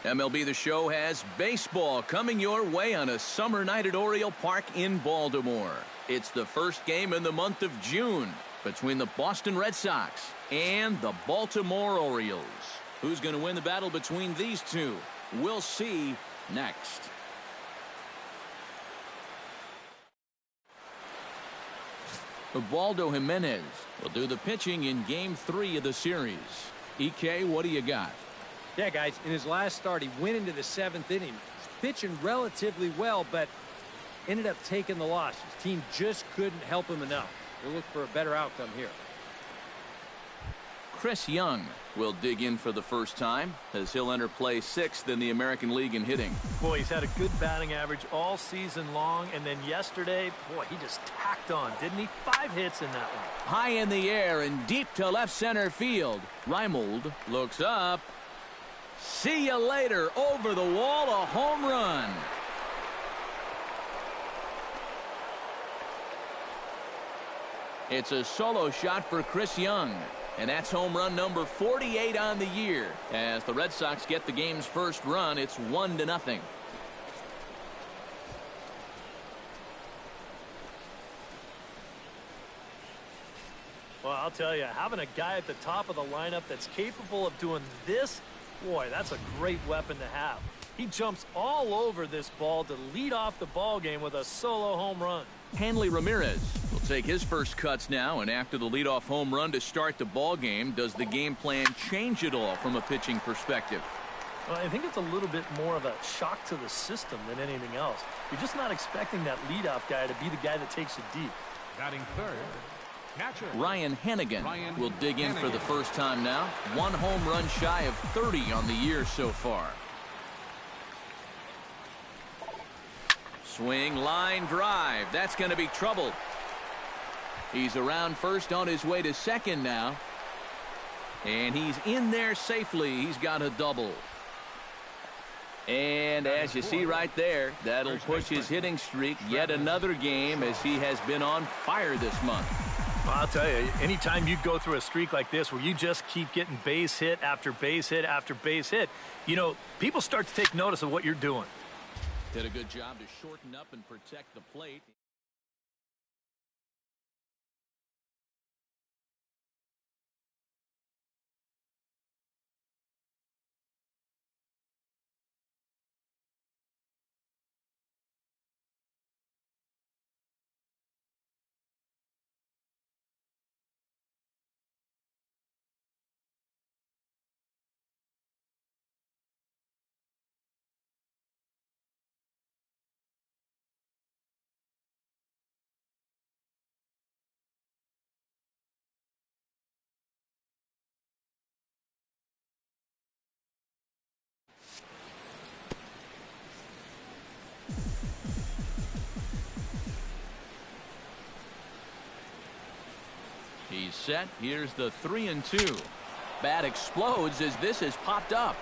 MLB The Show has baseball coming your way on a summer night at Oriole Park in Baltimore. It's the first game in the month of June between the Boston Red Sox and the Baltimore Orioles. Who's going to win the battle between these two? We'll see next. Ubaldo Jimenez will do the pitching in Game 3 of the series. EK, what do you got? Yeah, guys, in his last start, he went into the 7th inning. He's pitching relatively well, but ended up taking the loss. His team just couldn't help him enough. They'll look for a better outcome here. Chris Young will dig in for the first time as he'll enter play 6th in the American League in hitting. Boy, he's had a good batting average all season long, and then yesterday, boy, he just tacked on, didn't he? 5 hits in that one. High in the air and deep to left center field. Reimold looks up. See you later. Over the wall, a home run. It's a solo shot for Chris Young. And that's home run number 48 on the year. As the Red Sox get the game's first run, it's 1-0. Well, I'll tell you, having a guy at the top of the lineup that's capable of doing this, boy, that's a great weapon to have. He jumps all over this ball to lead off the ball game with a solo home run. Hanley Ramirez will take his first cuts now, and after the leadoff home run to start the ball game, does the game plan change at all from a pitching perspective? Well, I think it's a little bit more of a shock to the system than anything else. You're just not expecting that leadoff guy to be the guy that takes it deep. Batting third, catcher Ryan Hannigan will dig in for the first time now. 1 home run shy of 30 on the year so far. Swing, line drive. That's going to be trouble. He's around first, on his way to second now. And he's in there safely. He's got a double. And as you see right there, that'll push his hitting streak yet another game, as he has been on fire this month. Well, I'll tell you, anytime you go through a streak like this where you just keep getting base hit after base hit after base hit, you know, people start to take notice of what you're doing. Did a good job to shorten up and protect the plate. He's set. Here's the 3-2. Bat explodes as this has popped up.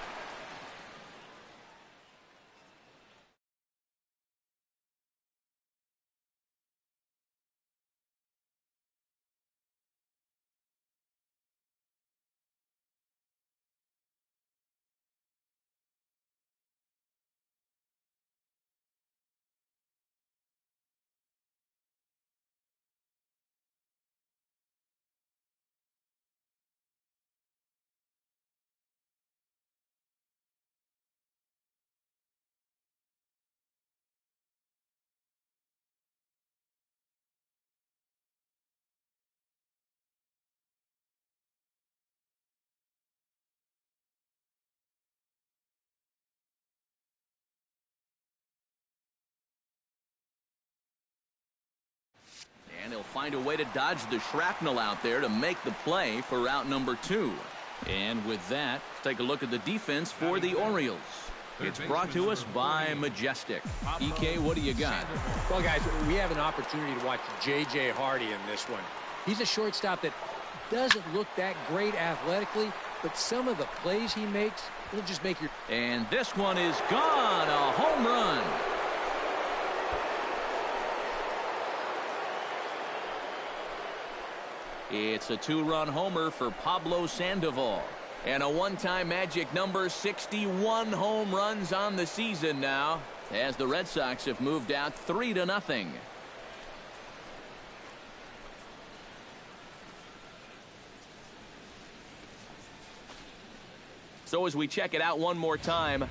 And he'll find a way to dodge the shrapnel out there to make the play for route number 2. And with that, take a look at the defense for the Orioles. It's brought to us by Majestic. EK, what do you got? Well, guys, we have an opportunity to watch J.J. Hardy in this one. He's a shortstop that doesn't look that great athletically, but some of the plays he makes, it'll just make your... And this one is gone. A home run. It's a 2-run homer for Pablo Sandoval. And a one-time magic number, 61 home runs on the season now, as the Red Sox have moved out 3-0. So as we check it out one more time,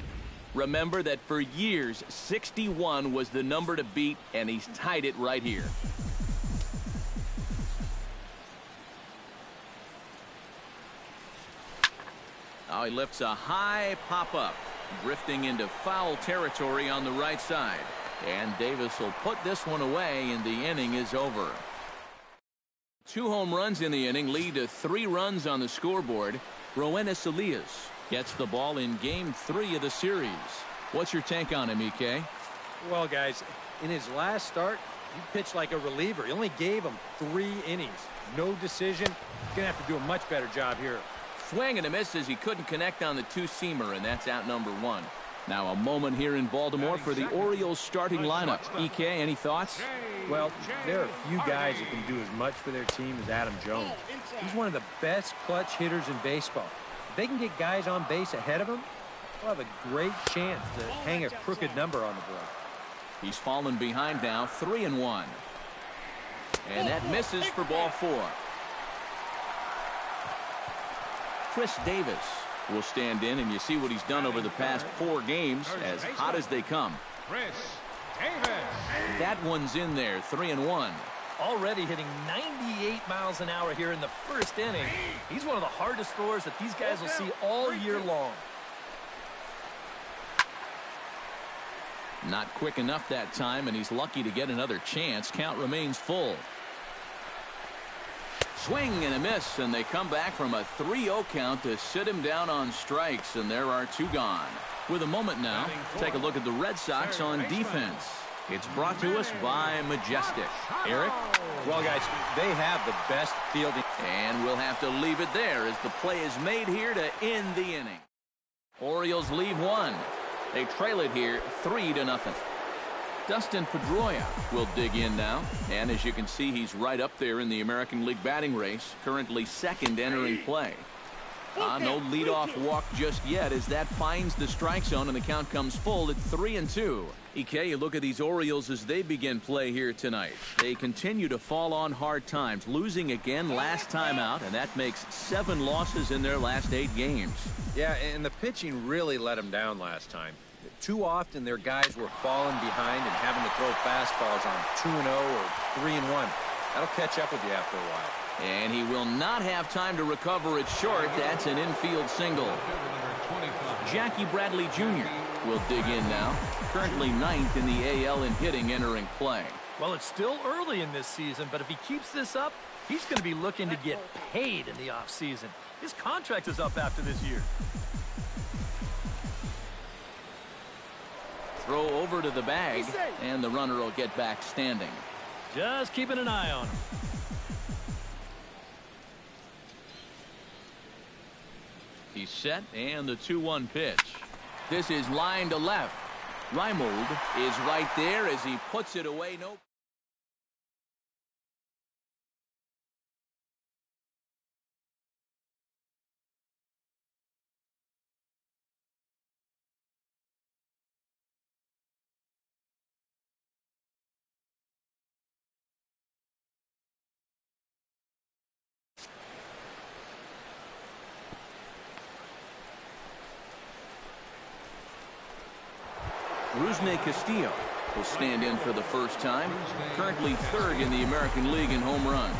remember that for years, 61 was the number to beat, and he's tied it right here. Oh, he lifts a high pop-up, drifting into foul territory on the right side. And Davis will put this one away, and the inning is over. 2 home runs in the inning lead to 3 runs on the scoreboard. Roenis Elias gets the ball in Game 3 of the series. What's your take on him, EK? Well, guys, in his last start, he pitched like a reliever. He only gave him 3 innings. No decision. He's going to have to do a much better job here. Swing and a miss as he couldn't connect on the two-seamer, and that's out number 1. Now a moment here in Baltimore for the Orioles starting lineup. EK, any thoughts? Well, there are a few guys that can do as much for their team as Adam Jones. He's one of the best clutch hitters in baseball. If they can get guys on base ahead of him, they'll have a great chance to hang a crooked number on the board. He's fallen behind now, 3-1. And that misses for ball 4. Chris Davis will stand in, and you see what he's done over the past 4 games, as hot as they come. Chris Davis. That one's in there, 3-1. Already hitting 98 miles an hour here in the first inning. He's one of the hardest throwers that these guys will see all year long. Not quick enough that time, and he's lucky to get another chance. Count remains full. Swing and a miss, and they come back from a 3-0 count to sit him down on strikes, and there are 2 gone. With a moment now, take a look at the Red Sox on defense. It's brought to us by Majestic. Eric? Well, guys, they have the best fielding. And we'll have to leave it there as the play is made here to end the inning. Orioles leave 1. They trail it here 3-0. Dustin Pedroia will dig in now, and as you can see, he's right up there in the American League batting race, currently 2nd entering play. No leadoff walk just yet as that finds the strike zone, and the count comes full at 3-2. EK, you look at these Orioles as they begin play here tonight. They continue to fall on hard times, losing again last time out, and that makes 7 losses in their last 8 games. Yeah, and the pitching really let them down last time. Too often their guys were falling behind and having to throw fastballs on 2-0 or 3-1. That'll catch up with you after a while. And he will not have time to recover it short. That's an infield single. Jackie Bradley Jr. will dig in now. Currently 9th in the AL in hitting entering play. Well, it's still early in this season, but if he keeps this up, he's going to be looking to get paid in the offseason. His contract is up after this year. Throw over to the bag, and the runner will get back standing. Just keeping an eye on him. He's set, and the 2-1 pitch. This is line to left. Reimold is right there as he puts it away. Nope. Rusney Castillo will stand in for the first time. Currently 3rd in the American League in home runs.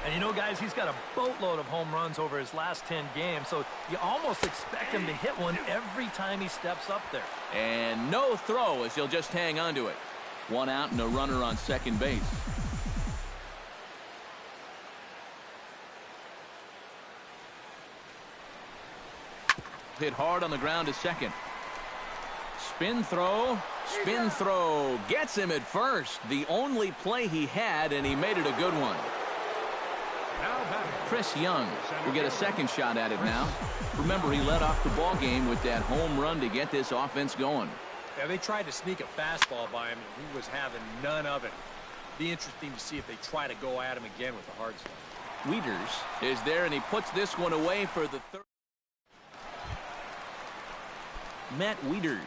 And you know, guys, he's got a boatload of home runs over his last 10 games, so you almost expect him to hit one every time he steps up there. And no throw as he'll just hang on to it. 1 out and a runner on second base. Hit hard on the ground to second. Spin throw, gets him at first. The only play he had, and he made it a good one. Chris Young will get a second shot at it now. Remember, he led off the ball game with that home run to get this offense going. Yeah, they tried to sneak a fastball by him, and he was having none of it. Be interesting to see if they try to go at him again with the hard stuff. Wieters is there, and he puts this one away for the 3rd. Matt Wieters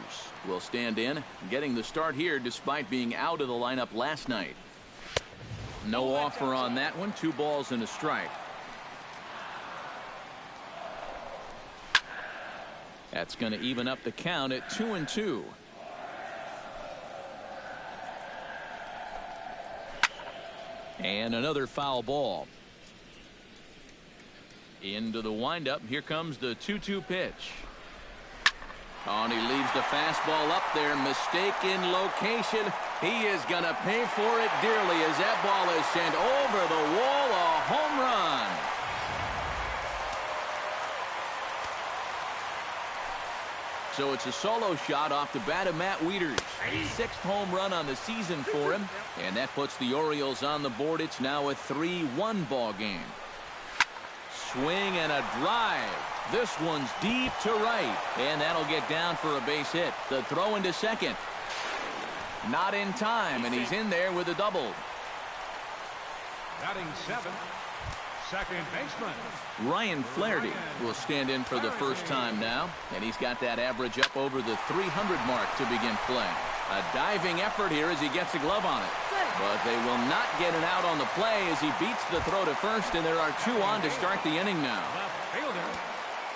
will stand in, getting the start here despite being out of the lineup last night. No offer on that one. 2 balls and a strike. That's going to even up the count at 2-2. And another foul ball. Into the windup. Here comes the 2-2 pitch. Oh, and he leaves the fastball up there. Mistaken location. He is going to pay for it dearly as that ball is sent over the wall. A home run. So it's a solo shot off the bat of Matt Wieters. 6th home run on the season for him. And that puts the Orioles on the board. It's now a 3-1 ball game. Swing and a drive. This one's deep to right. And that'll get down for a base hit. The throw into second. Not in time, and he's in there with a double. Batting 7th, second baseman Ryan Flaherty will stand in for the first time now, and he's got that average up over the 300 mark to begin play. A diving effort here as he gets a glove on it. But they will not get an out on the play as he beats the throw to first, and there are 2 on to start the inning now.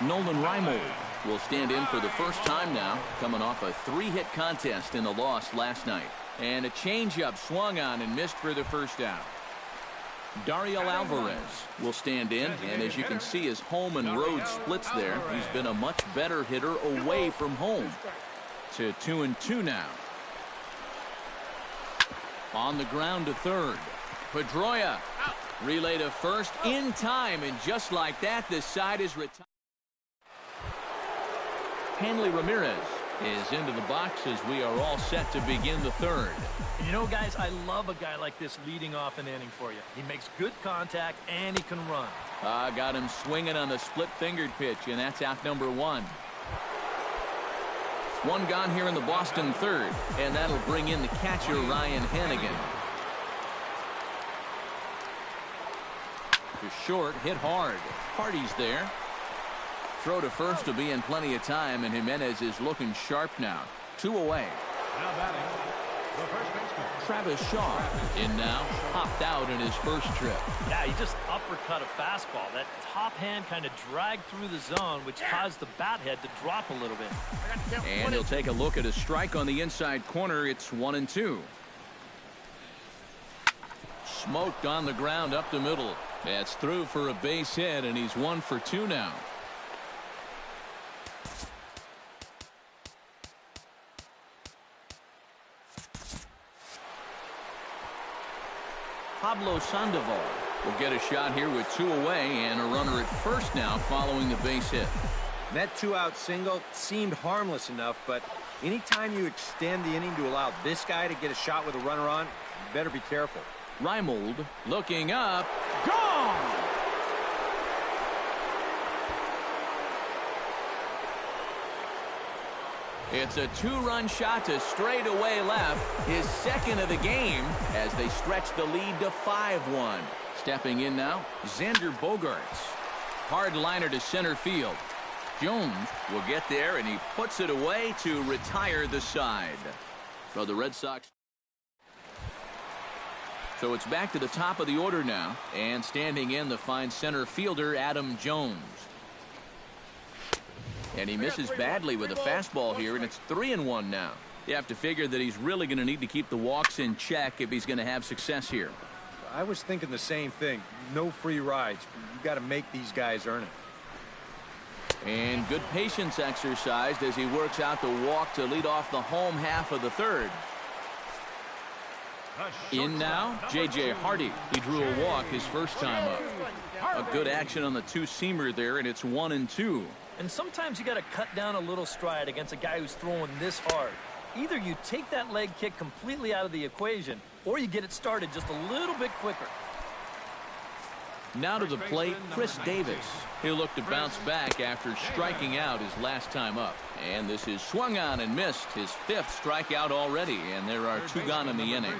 Nolan Reimold will stand in for the first time now, coming off a 3-hit contest in a loss last night. And a changeup swung on and missed for the first out. Dario Alvarez will stand in, and as you can see, his home and road splits there. He's been a much better hitter away from home. To 2-2 now. On the ground to third. Pedroia relay to first in time, and just like that, this side is retired. Hanley Ramirez is into the box as we are all set to begin the third. You know, guys, I love a guy like this leading off an inning for you. He makes good contact and he can run. Got him swinging on the split-fingered pitch, and that's out number 1. 1 gone here in the Boston third, and that'll bring in the catcher Ryan Hannigan. To short, hit hard. Hardy's there. Throw to first will be in plenty of time, and Jimenez is looking sharp now. 2 away. Now batting, the first baseman Travis Shaw in now, popped out in his first trip. Yeah, he just uppercut a fastball. That top hand kind of dragged through the zone, which caused the bat head to drop a little bit. And he'll take a look at a strike on the inside corner. It's 1-2. Smoked on the ground up the middle. That's through for a base hit, and he's 1 for 2 now. Pablo Sandoval will get a shot here with 2 away and a runner at first now following the base hit. That 2-out single seemed harmless enough, but anytime you extend the inning to allow this guy to get a shot with a runner on, you better be careful. Reimold looking up. Gone! It's a 2-run shot to straightaway left, his second of the game, as they stretch the lead to 5-1. Stepping in now, Xander Bogaerts. Hard liner to center field. Jones will get there, and he puts it away to retire the side. For the Red Sox. So it's back to the top of the order now, and standing in the fine center fielder Adam Jones. And he misses badly with a fastball here, and it's 3-1 now. You have to figure that he's really going to need to keep the walks in check if he's going to have success here. I was thinking the same thing. No free rides. You got to make these guys earn it. And good patience exercised as he works out the walk to lead off the home half of the third. In now, J.J. Hardy. He drew a walk his first time up. A good action on the 2-seamer there, and it's 1-2. And sometimes you got to cut down a little stride against a guy who's throwing this hard. Either you take that leg kick completely out of the equation, or you get it started just a little bit quicker. Now to the plate, Chris Davis. He'll look to bounce back after striking out his last time up. And this is swung on and missed, his 5th strikeout already, and there are 2 gone in the inning.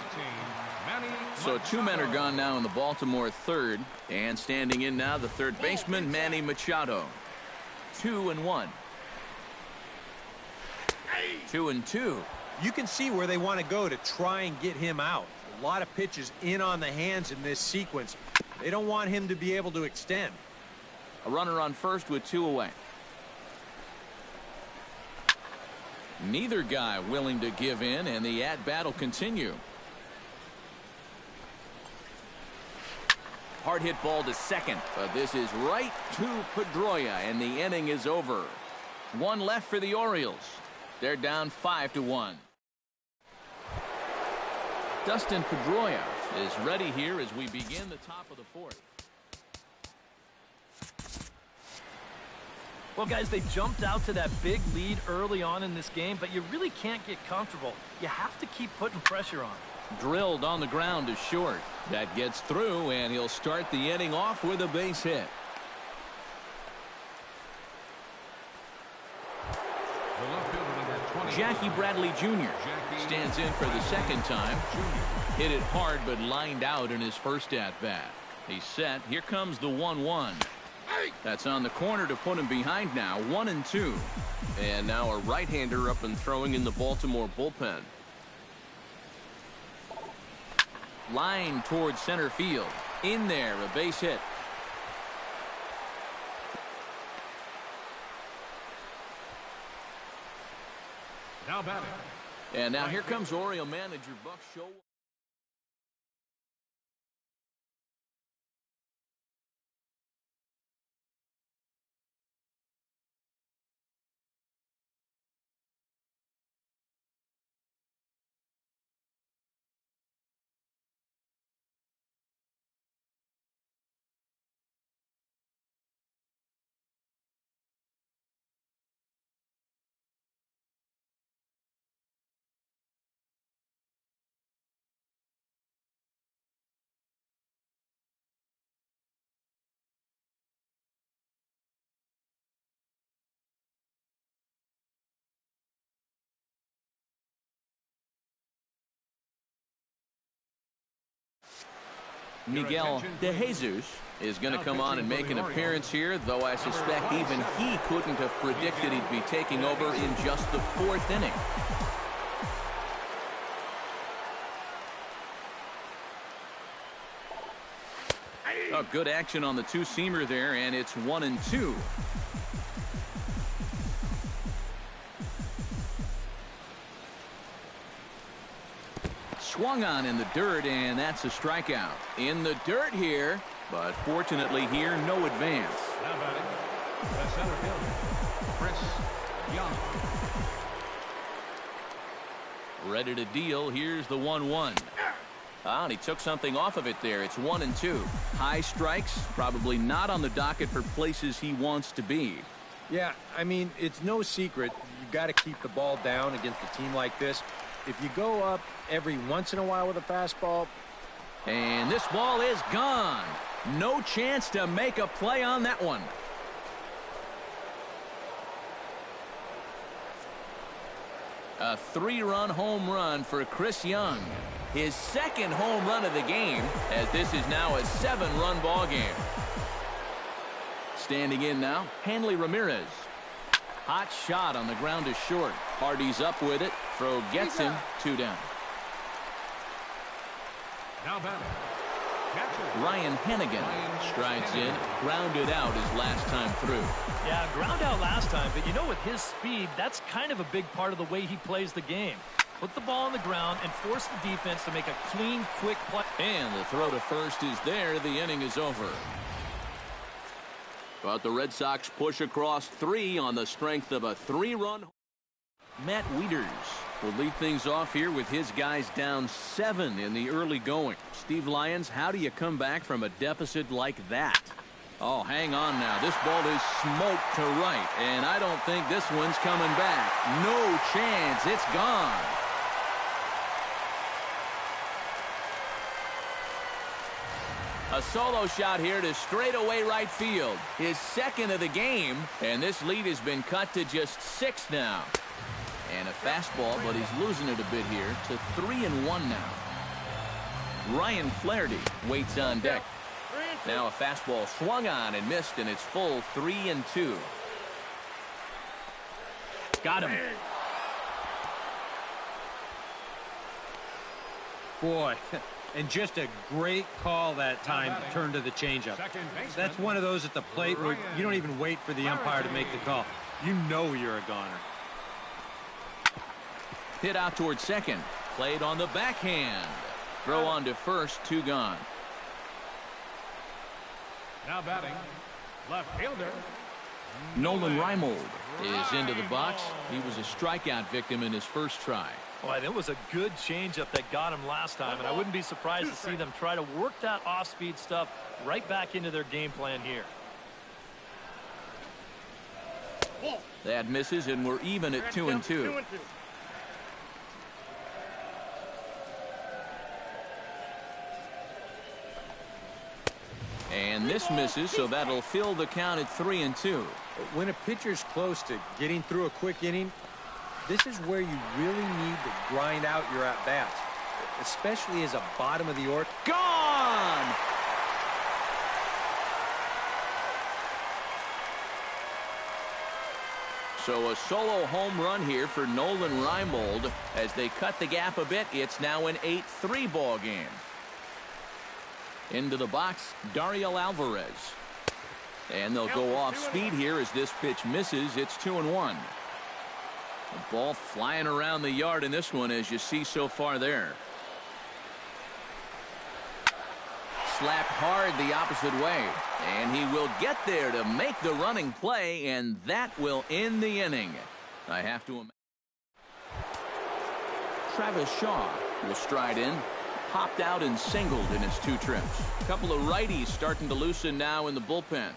So 2 men are gone now in the Baltimore third, and standing in now the third baseman, Manny Machado. 2-1. 2-2. You can see where they want to go to try and get him out. A lot of pitches in on the hands in this sequence. They don't want him to be able to extend. A runner on first with 2 away. Neither guy willing to give in, and the at-bat will continue. Hard hit ball to second, but this is right to Pedroia, and the inning is over. 1 left for the Orioles. They're down 5-1. Dustin Pedroia is ready here as we begin the top of the 4th. Well, guys, they jumped out to that big lead early on in this game, but you really can't get comfortable. You have to keep putting pressure on. Drilled on the ground to short. That gets through, and he'll start the inning off with a base hit. The left fielder, number 20. Jackie Bradley Jr. stands in for the second time. Hit it hard, but lined out in his first at-bat. He's set. Here comes the 1-1. That's on the corner to put him behind now. 1-2. And now a right-hander up and throwing in the Baltimore bullpen. Line towards center field. In there, a base hit. Now batting. And now here comes Oriole manager Buck Show. Miguel De Jesus is going to come on and make an appearance here, though I suspect even he couldn't have predicted he'd be taking over in just the 4th inning. Oh, good action on the two-seamer there, and it's 1-2. Swung on in the dirt, and that's a strikeout. In the dirt here, but fortunately here, no advance. Now batting. The center fielder, Chris Young. Ready to deal. Here's the 1-1. And he took something off of it there. It's 1-2. High strikes, probably not on the docket for places he wants to be. Yeah, I mean, it's no secret. You've got to keep the ball down against a team like this. If you go up every once in a while with a fastball. And this ball is gone. No chance to make a play on that one. A 3-run home run for Chris Young. His second home run of the game, as this is now a 7-run ball game. Standing in now, Hanley Ramirez. Hot shot on the ground to short. Hardy's up with it. Throw gets him. 2 down. Now batting. Catcher. Ryan Hennigan strides in. Grounded out his last time through. Yeah, ground out last time, but you know, with his speed, that's kind of a big part of the way he plays the game. Put the ball on the ground and force the defense to make a clean, quick play. And the throw to first is there. The inning is over. But the Red Sox push across 3 on the strength of a 3-run. Matt Wieters will lead things off here with his guys down 7 in the early going. Steve Lyons, how do you come back from a deficit like that? Oh, hang on now. This ball is smoked to right, and I don't think this one's coming back. No chance. It's gone. A solo shot here to straightaway right field. His second of the game, and this lead has been cut to just 6 now. And a fastball, but he's losing it a bit here to 3-1 now. Ryan Flaherty waits on deck. Now a fastball swung on and missed, and it's full 3-2. Got him. Boy, and just a great call that time to turn to the changeup. That's one of those at the plate where you don't even wait for the umpire to make the call. You know you're a goner. Hit out toward second. Played on the backhand. Throw on to first, 2 gone. Now batting, left fielder. Nolan Reimold is into the box. He was a strikeout victim in his first try. Boy, that was a good changeup that got him last time, and I wouldn't be surprised to see them try to work that off-speed stuff right back into their game plan here. That misses, and we're even at 2-2. And this misses, so that'll fill the count at 3-2. When a pitcher's close to getting through a quick inning, this is where you really need to grind out your at-bats, especially as a bottom of the order. Gone! So a solo home run here for Nolan Reimold. As they cut the gap a bit, it's now an 8-3 ball game. Into the box, Dario Alvarez. And they'll go off speed here as this pitch misses. It's 2-1. The ball flying around the yard in this one, as you see so far there. Slapped hard the opposite way. And he will get there to make the running play, and that will end the inning. I have to imagine. Travis Shaw will stride in. Popped out and singled in his 2 trips. A couple of righties starting to loosen now in the bullpen.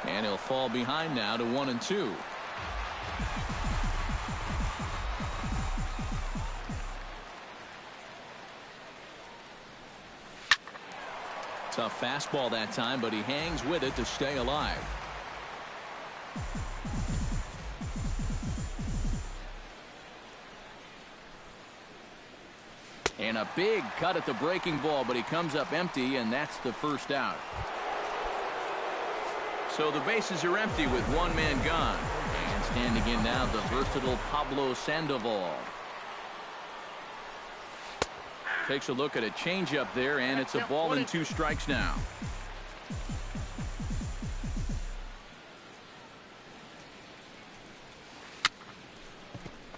And he'll fall behind now to 1-2. Tough fastball that time, but he hangs with it to stay alive. And a big cut at the breaking ball, but he comes up empty, and that's the first out. So the bases are empty with 1 man gone. And standing in now, the versatile Pablo Sandoval. Takes a look at a changeup there, and it's a ball and 2 strikes now.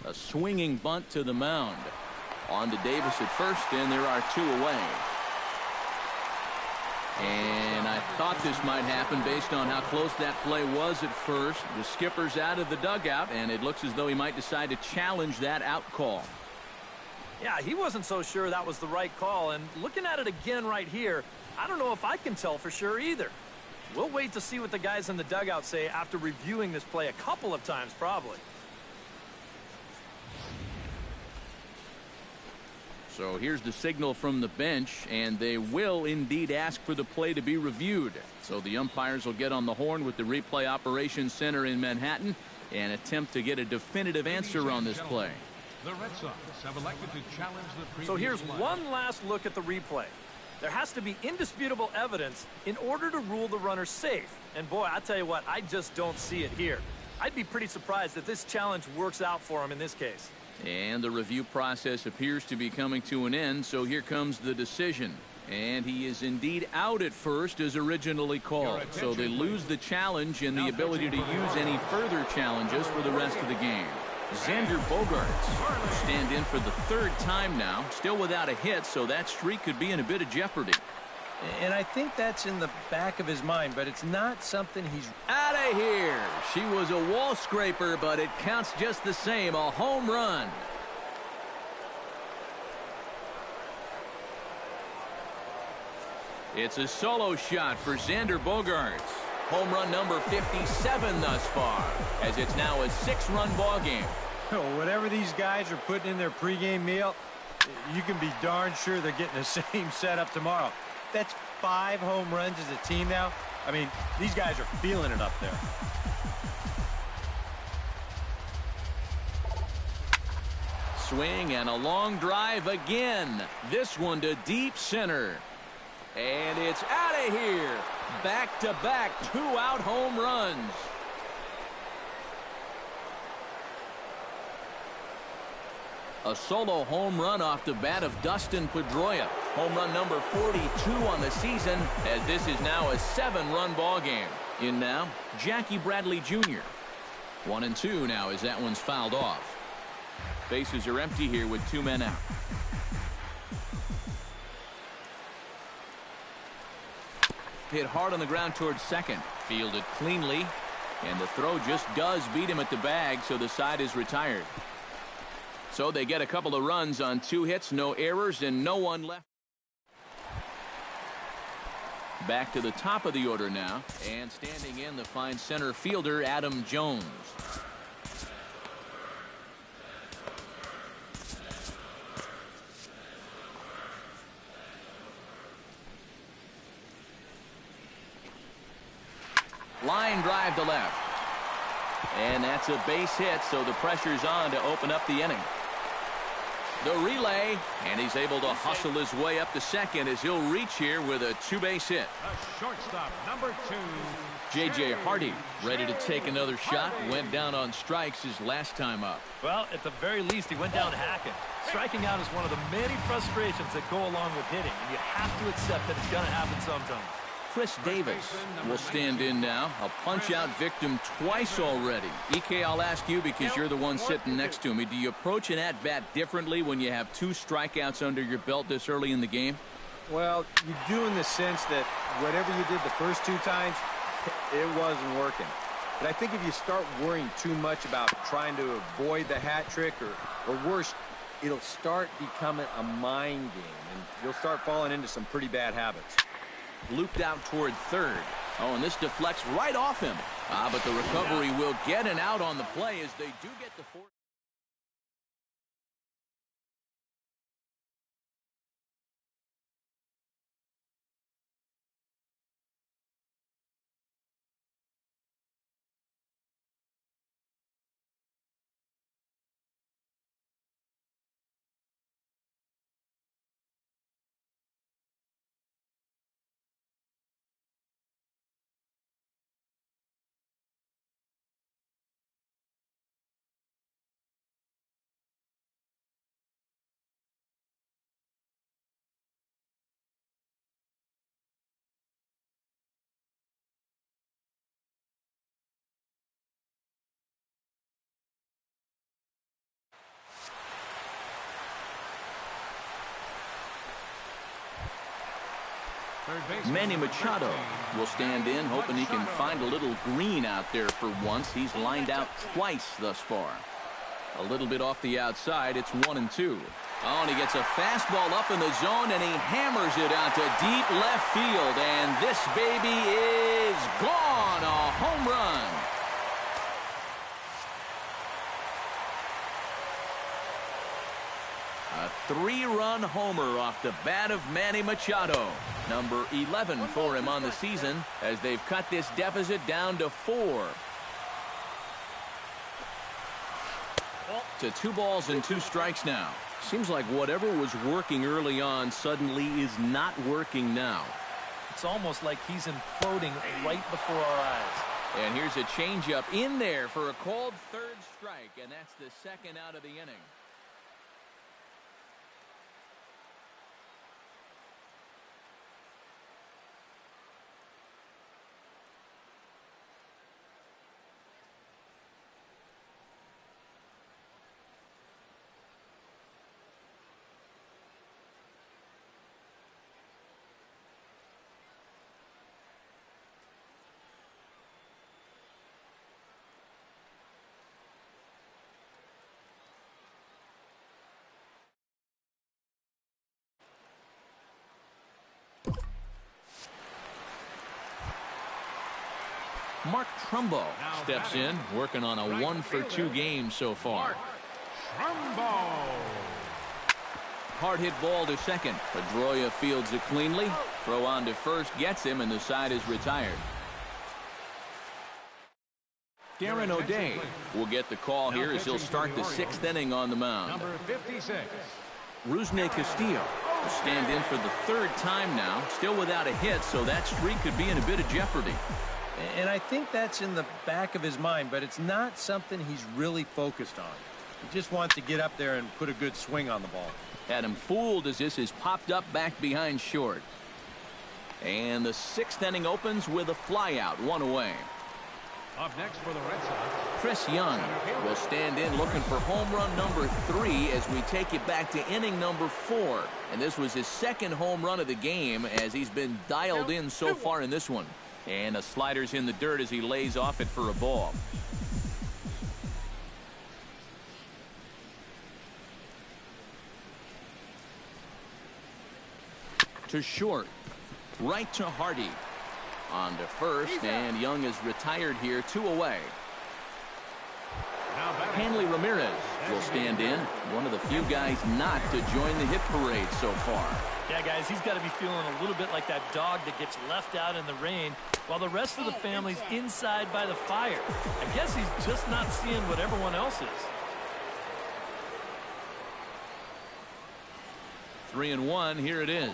A swinging bunt to the mound. On to Davis at first, and there are 2 away. And I thought this might happen based on how close that play was at first. The skipper's out of the dugout, and it looks as though he might decide to challenge that out call. Yeah, he wasn't so sure that was the right call, and looking at it again right here, I don't know if I can tell for sure either. We'll wait to see what the guys in the dugout say after reviewing this play a couple of times probably. So here's the signal from the bench, and they will indeed ask for the play to be reviewed. So the umpires will get on the horn with the replay operations center in Manhattan and attempt to get a definitive answer on this play. The Red Sox have elected to challenge the previous. So here's one last look at the replay. There has to be indisputable evidence in order to rule the runner safe. And boy, I tell you what, I just don't see it here. I'd be pretty surprised if this challenge works out for him in this case. And the review process appears to be coming to an end, so here comes the decision. And he is indeed out at first as originally called. So they lose the challenge and the ability to use any further challenges for the rest of the game. Xander Bogaerts will stand in for the 3rd time now, still without a hit, so that streak could be in a bit of jeopardy. And I think that's in the back of his mind, but it's not something he's out of here. She was a wall scraper, but it counts just the same. A home run. It's a solo shot for Xander Bogaerts. Home run number 57 thus far, as it's now a 6-run ball game. Whatever these guys are putting in their pregame meal, you can be darn sure they're getting the same setup tomorrow. That's 5 home runs as a team now. I mean, these guys are feeling it up there. Swing and a long drive again. This one to deep center. And it's out of here. Back-to-back 2-out home runs. A solo home run off the bat of Dustin Pedroia. Home run number 42 on the season, as this is now a 7-run ball game. In now, Jackie Bradley Jr. 1-2 now as that one's fouled off. Bases are empty here with 2 men out. Hit hard on the ground towards second. Fielded cleanly. And the throw just does beat him at the bag, so the side is retired. So they get a couple of runs on 2 hits, no errors, and no one left. Back to the top of the order now. And standing in, the fine center fielder, Adam Jones. Line drive to left. And that's a base hit, so the pressure's on to open up the inning. The relay, and he's able to hustle his way up to second as he'll reach here with a 2-base hit. The shortstop, number 2. J.J. Hardy ready to take another shot. Went down on strikes his last time up. Well, at the very least, he went down hacking. Striking out is one of the many frustrations that go along with hitting, and you have to accept that it's going to happen sometimes. Chris Davis will stand in now. A punch-out victim twice already. EK, I'll ask you because you're the one sitting next to me. Do you approach an at-bat differently when you have 2 strikeouts under your belt this early in the game? Well, you do in the sense that whatever you did the first 2 times, it wasn't working. But I think if you start worrying too much about trying to avoid the hat trick or worse, it'll start becoming a mind game, and you'll start falling into some pretty bad habits. Looped out toward third. Oh, and this deflects right off him. But the recovery will get an out on the play as they do get the fourth. Manny Machado will stand in, hoping he can find a little green out there for once. He's lined out twice thus far. A little bit off the outside. It's 1-2. Oh, and he gets a fastball up in the zone, and he hammers it out to deep left field. And this baby is gone. A home run. A 3-run homer off the bat of Manny Machado. Number 11 for him on the season as they've cut this deficit down to 4. To 2 balls and 2 strikes now. Seems like whatever was working early on suddenly is not working now. It's almost like he's imploding right before our eyes. And here's a changeup in there for a called 3rd strike, and that's the 2nd out of the inning. Mark Trumbo steps in, working on a 1-for-2 game so far. Hard hit ball to second. Pedroia fields it cleanly. Throw on to first gets him, and the side is retired. Darren O'Day will get the call here as he'll start the 6th inning on the mound. Number 56. Rusney Castillo will stand in for the 3rd time now, still without a hit, so that streak could be in a bit of jeopardy. And I think that's in the back of his mind, but it's not something he's really focused on. He just wants to get up there and put a good swing on the ball. Had him fooled as this is popped up back behind short. And the 6th inning opens with a flyout, 1 away. Up next for the Red Sox, Chris Young will stand in looking for home run number 3 as we take it back to inning number 4. And this was his 2nd home run of the game as he's been dialed in so far in this one. And a slider's in the dirt as he lays off it for a ball. To short. Right to Hardy. On to first, and Young is retired here, 2 away. Hanley Ramirez will stand in, one of the few guys not to join the hit parade so far. Yeah, guys, he's got to be feeling a little bit like that dog that gets left out in the rain while the rest of the family's inside by the fire. I guess he's just not seeing what everyone else is. 3-1, here it is.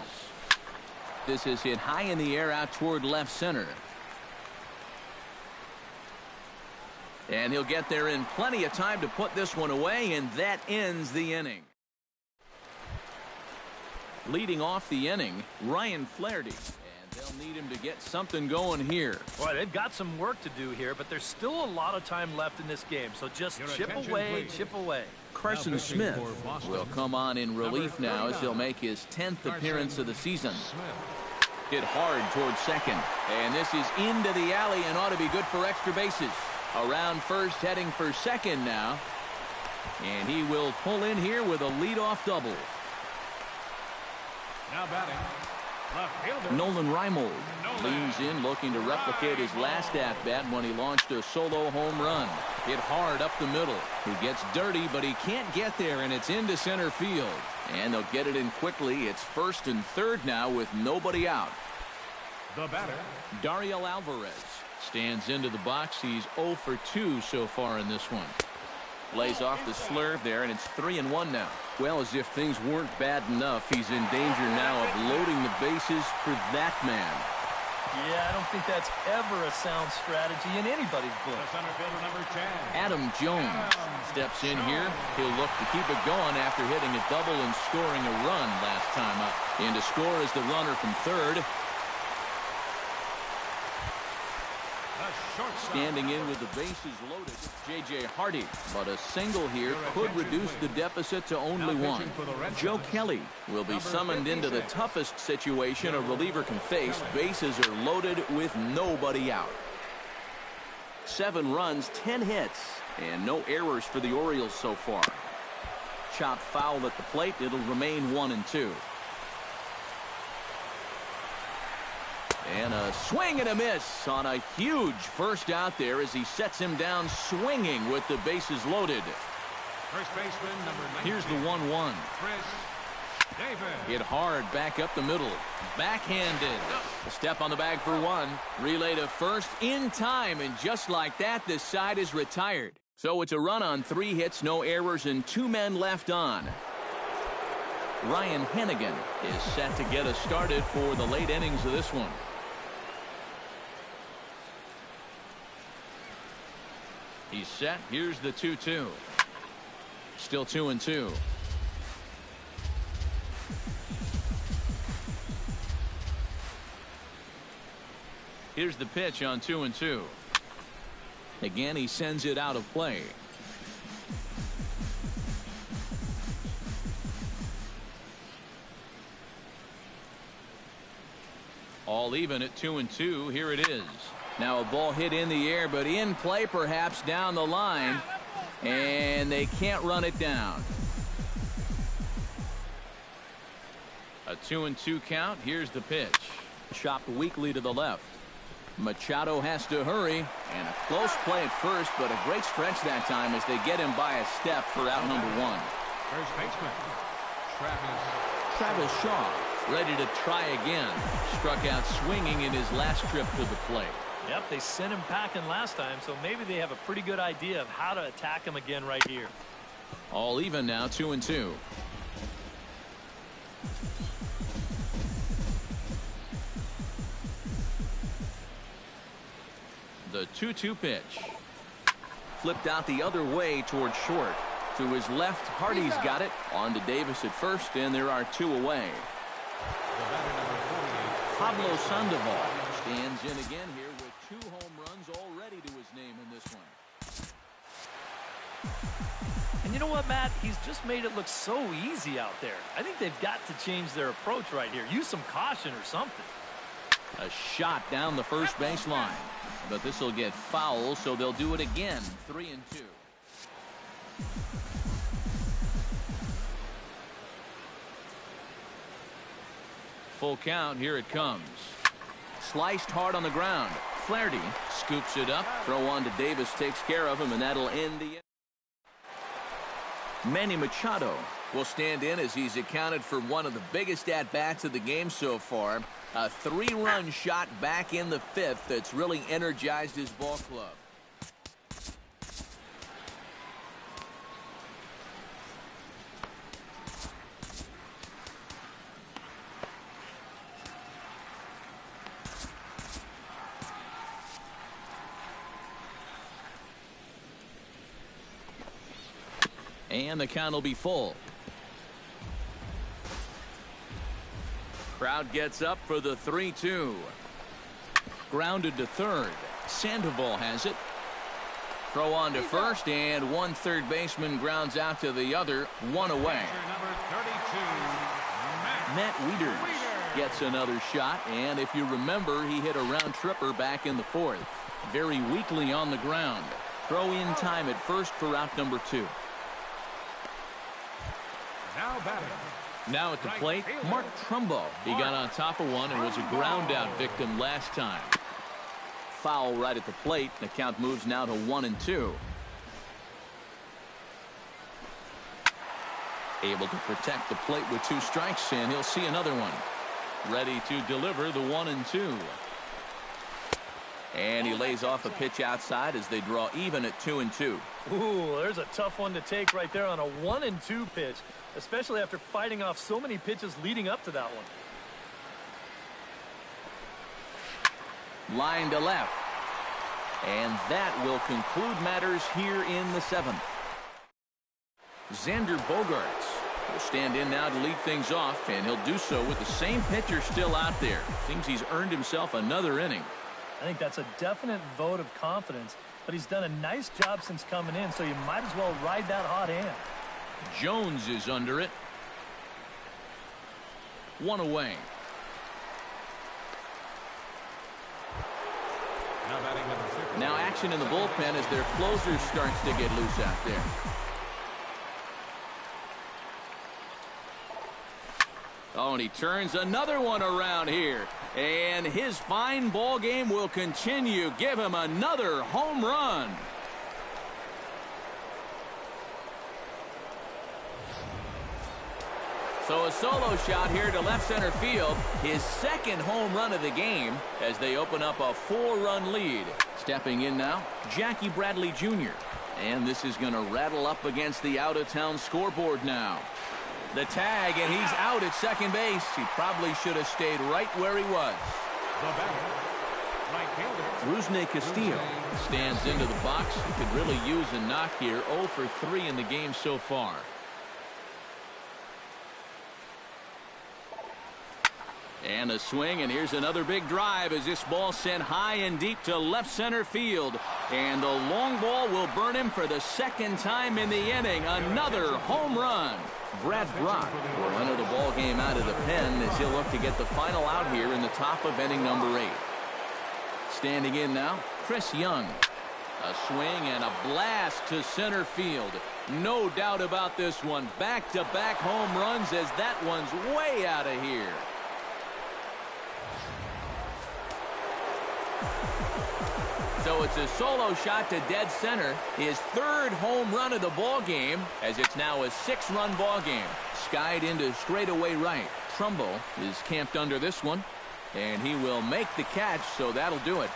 This is hit high in the air out toward left center. And he'll get there in plenty of time to put this one away, and that ends the inning. Leading off the inning, Ryan Flaherty. And they'll need him to get something going here. Boy, they've got some work to do here, but there's still a lot of time left in this game. So just chip away, chip away. Carson Smith will come on in relief now as he'll make his 10th appearance of the season. Hit hard towards second. And this is into the alley and ought to be good for extra bases. Around first, heading for second now. And he will pull in here with a leadoff double. now batting, left fielder Nolan Reimold leans in looking to replicate his last at-bat when he launched a solo home run. Hit hard up the middle. He gets dirty, but he can't get there, and it's into center field. And they'll get it in quickly. It's first and third now with nobody out. The batter, Dariel Alvarez stands into the box. He's 0 for 2 so far in this one. Lays off the slurve there, and it's 3-1 now. Well, as if things weren't bad enough, he's in danger now of loading the bases for that man. Yeah, I don't think that's ever a sound strategy in anybody's book. the center fielder, number 10. Adam Jones steps in here. He'll look to keep it going after hitting a double and scoring a run last time up. In to score is the runner from third. Standing in with the bases loaded, J.J. Hardy, but a single here could reduce the deficit to only one. Joe Kelly will be summoned into the toughest situation a reliever can face. Bases are loaded with nobody out. 7 runs, 10 hits, and no errors for the Orioles so far. Chopped foul at the plate. It'll remain 1-2. And a swing and a miss on a huge first out there as he sets him down swinging with the bases loaded. First baseman, number 19. Here's the 1-1. Chris Davis. Hit hard back up the middle. Backhanded. A step on the bag for one. Relay to first in time, and just like that, this side is retired. So it's a run on 3 hits, no errors, and 2 men left on. Ryan Hennigan is set to get us started for the late innings of this one. He's set. Here's the 2-2. Still 2-2. Here's the pitch on 2-2. Again, he sends it out of play. All even at 2-2. Here it is. Now a ball hit in the air, but in play perhaps down the line. And they can't run it down. A 2-2 count. Here's the pitch. Chopped weakly to the left. Machado has to hurry. And a close play at first, but a great stretch that time as they get him by a step for out number 1. First baseman, Travis Shaw ready to try again. Struck out swinging in his last trip to the plate. Yep, they sent him packing last time, so maybe they have a pretty good idea of how to attack him again right here. All even now, 2-2. The 2-2 pitch. Flipped out the other way toward short. To his left, Hardy's got it. On to Davis at first, and there are 2 away. Pablo Sandoval stands in again here with 2 home runs already to his name in this one. And you know what, Matt? He's just made it look so easy out there. I think they've got to change their approach right here. Use some caution or something. A shot down the first baseline. But this will get foul, so they'll do it again. 3-2. Full count. Here it comes. Sliced hard on the ground. Flaherty scoops it up. Throw on to Davis, takes care of him, and that'll end the inning. Manny Machado will stand in as he's accounted for one of the biggest at-bats of the game so far. A 3-run shot back in the 5th that's really energized his ball club. And the count will be full. Crowd gets up for the 3-2. Grounded to third. Sandoval has it. Throw on to first, and one third baseman grounds out to the other. 1 away. Matt Wieters gets another shot, and if you remember, he hit a round tripper back in the 4th. Very weakly on the ground. Throw in time at first for out number 2. Now at the plate, Mark Trumbo. He got on top of one and was a ground out victim last time. Foul right at the plate. The count moves now to 1-2. Able to protect the plate with 2 strikes, and he'll see another one. Ready to deliver the 1-2. And he lays off a pitch outside as they draw even at 2-2. Ooh, there's a tough one to take right there on a 1-2 pitch, especially after fighting off so many pitches leading up to that one. Line to left. And that will conclude matters here in the 7th. Xander Bogaerts will stand in now to lead things off, and he'll do so with the same pitcher still out there. Seems he's earned himself another inning. I think that's a definite vote of confidence, but he's done a nice job since coming in, so you might as well ride that hot hand. Jones is under it. 1 away. Now action in the bullpen as their closer starts to get loose out there. Oh, and he turns another one around here. And his fine ball game will continue. Give him another home run. So a solo shot here to left center field. His 2nd home run of the game as they open up a 4-run lead. Stepping in now, Jackie Bradley Jr. And this is going to rattle up against the out-of-town scoreboard now. The tag, and he's out at second base. He probably should have stayed right where he was. Rusney Castillo stands into the box. He could really use a knock here. 0 for 3 in the game so far. And a swing, and here's another big drive as this ball sent high and deep to left center field. And the long ball will burn him for the 2nd time in the inning. Another home run. Brad Brock will enter the ball game out of the pen as he'll look to get the final out here in the top of inning number 8. Standing in now, Chris Young. A swing and a blast to center field. No doubt about this one. Back-to-back home runs as that one's way out of here. So it's a solo shot to dead center. His 3rd home run of the ball game as it's now a 6-run ball game. Skied into straightaway right. Trumbo is camped under this one, and he will make the catch, so that'll do it.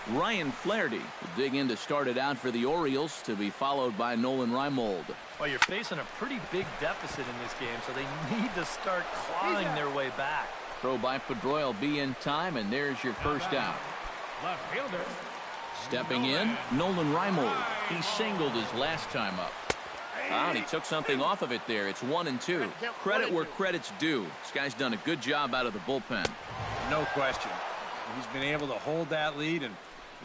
Ryan Flaherty will dig in to start it out for the Orioles, to be followed by Nolan Reimold. Well, you're facing a pretty big deficit in this game, so they need to start clawing their way back. Throw by Pedroia will be in time, and there's your first out. Left fielder Stepping in, Nolan Reimold. He singled his last time up. And he took something off of it there. It's 1-2. Credit where credit's due. This guy's done a good job out of the bullpen. No question. He's been able to hold that lead, and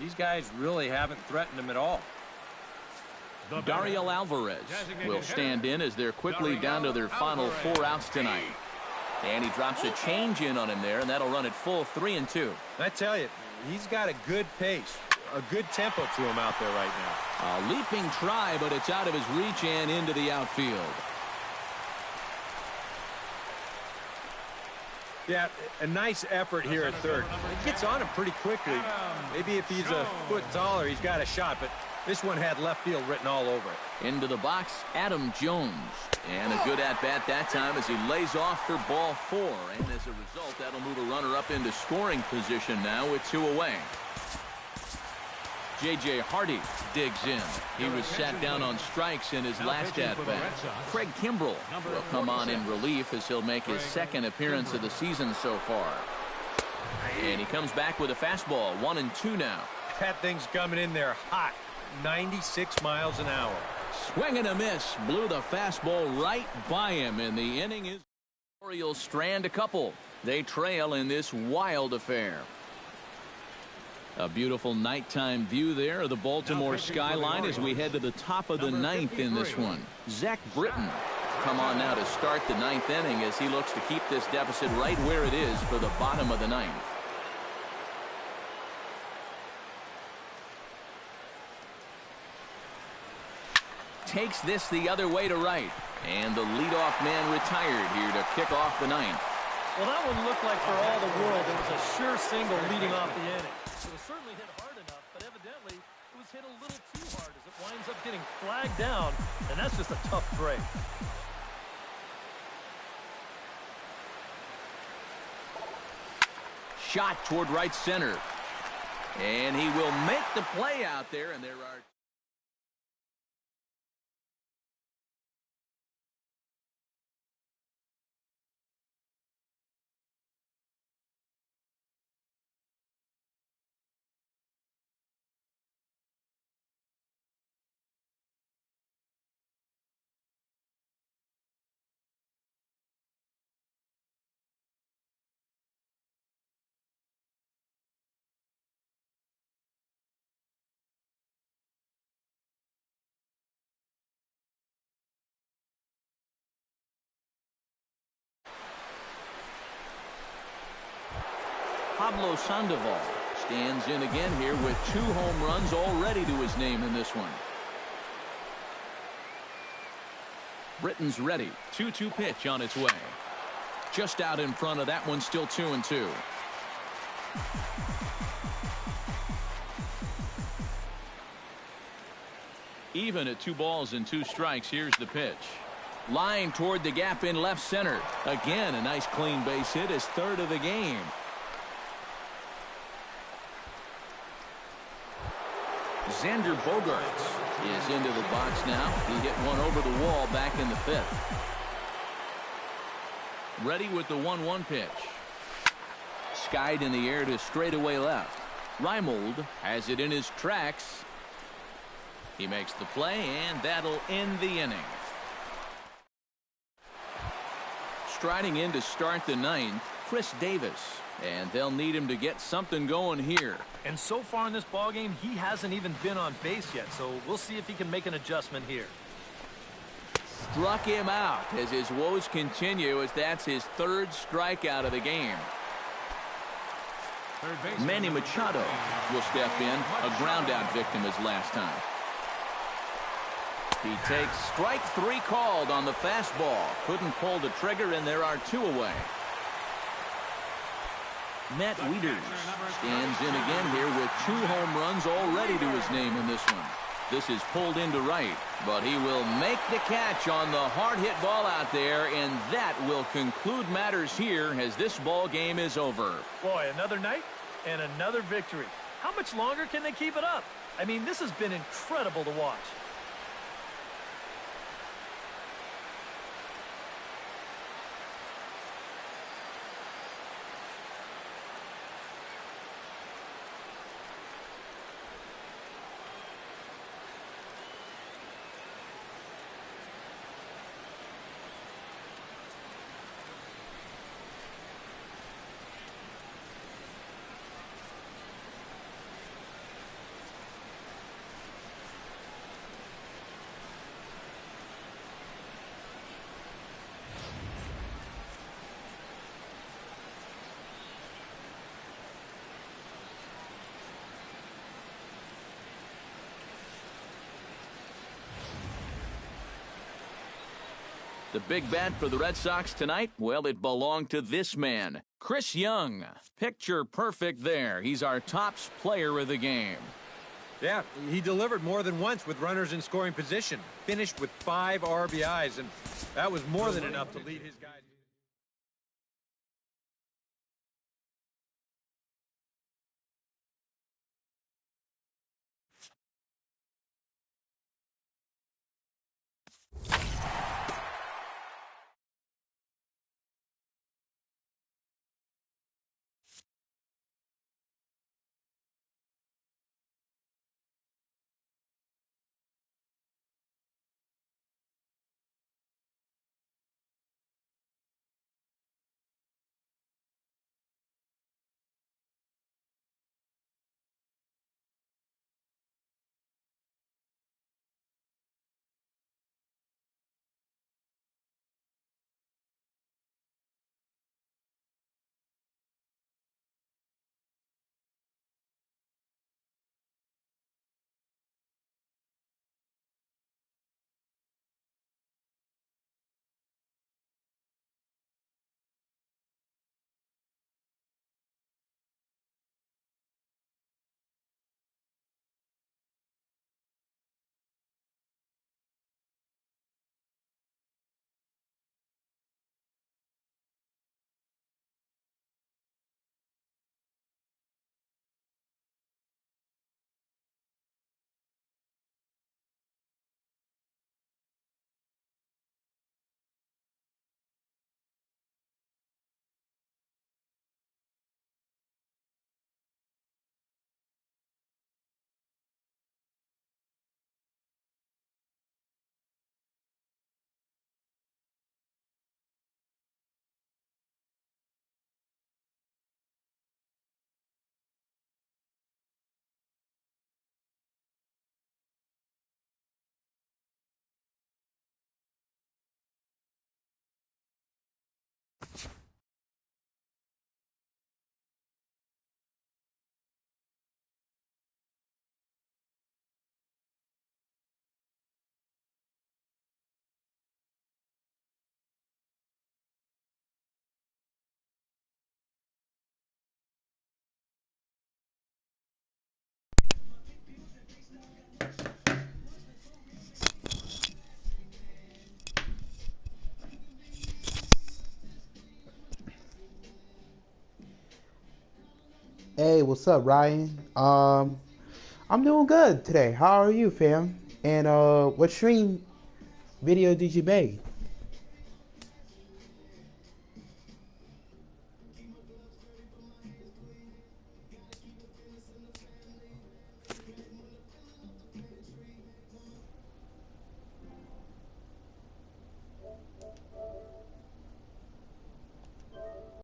these guys really haven't threatened him at all. Dario Alvarez will stand in as they're quickly down to their final 4 outs tonight. And he drops a change in on him there, and that'll run it full 3-2. I tell you, he's got a good pace, a good tempo to him out there right now. A leaping try, but it's out of his reach and into the outfield. Yeah, a nice effort here at third. It gets on him pretty quickly. Maybe if he's a foot taller, he's got a shot, but this one had left field written all over it. Into the box, Adam Jones. And a good at-bat that time as he lays off for ball 4. And as a result, that'll move a runner up into scoring position now with 2 away. J.J. Hardy digs in. He was sat down on strikes in his last at-bat. Craig Kimbrell will come on in relief as he'll make his second appearance of the season so far. And he comes back with a fastball, 1-2 now. That thing's coming in there hot, 96 miles an hour. Swing and a miss, blew the fastball right by him, and the inning is. Orioles strand a couple. They trail in this wild affair. A beautiful nighttime view there of the Baltimore skyline as we head to the top of the 9th in this one. Zach Britton come on now to start the 9th inning as he looks to keep this deficit right where it is for the bottom of the 9th. Takes this the other way to right. And the leadoff man retired here to kick off the 9th. Well, that one looked like for all the world it was a sure single leading off the inning. It was certainly hit hard enough, but evidently it was hit a little too hard as it winds up getting flagged down, and that's just a tough break. Shot toward right center. And he will make the play out there, and there are Pablo Sandoval stands in again here with 2 home runs already to his name in this one. Britton's ready. 2-2 pitch on its way. Just out in front of that one, still 2-2. Even at 2 balls and 2 strikes, here's the pitch. Line toward the gap in left center. Again, a nice clean base hit, his 3rd of the game. Xander Bogaerts is into the box now. He hit one over the wall back in the 5th. Ready with the 1-1 pitch. Skied in the air to straightaway left. Reimold has it in his tracks. He makes the play, and that'll end the inning. Striding in to start the 9th, Chris Davis. And they'll need him to get something going here. And so far in this ballgame, he hasn't even been on base yet, so we'll see if he can make an adjustment here. Struck him out as his woes continue, as that's his 3rd strikeout of the game. Manny Machado will step in, a ground-out victim as last time. He takes strike 3 called on the fastball. Couldn't pull the trigger, and there are 2 away. Matt Wieters stands in again here with 2 home runs already to his name in this one. This is pulled into right, but he will make the catch on the hard hit ball out there, and that will conclude matters here as this ball game is over. Boy, another night and another victory. How much longer can they keep it up? I mean, this has been incredible to watch. The big bat for the Red Sox tonight, well, it belonged to this man, Chris Young. Picture perfect there. He's our tops player of the game. Yeah, he delivered more than once with runners in scoring position. Finished with 5 RBIs, and that was more than enough to lead his guys. Hey, what's up, Ryan? I'm doing good today. How are you, fam? And what stream video did you make?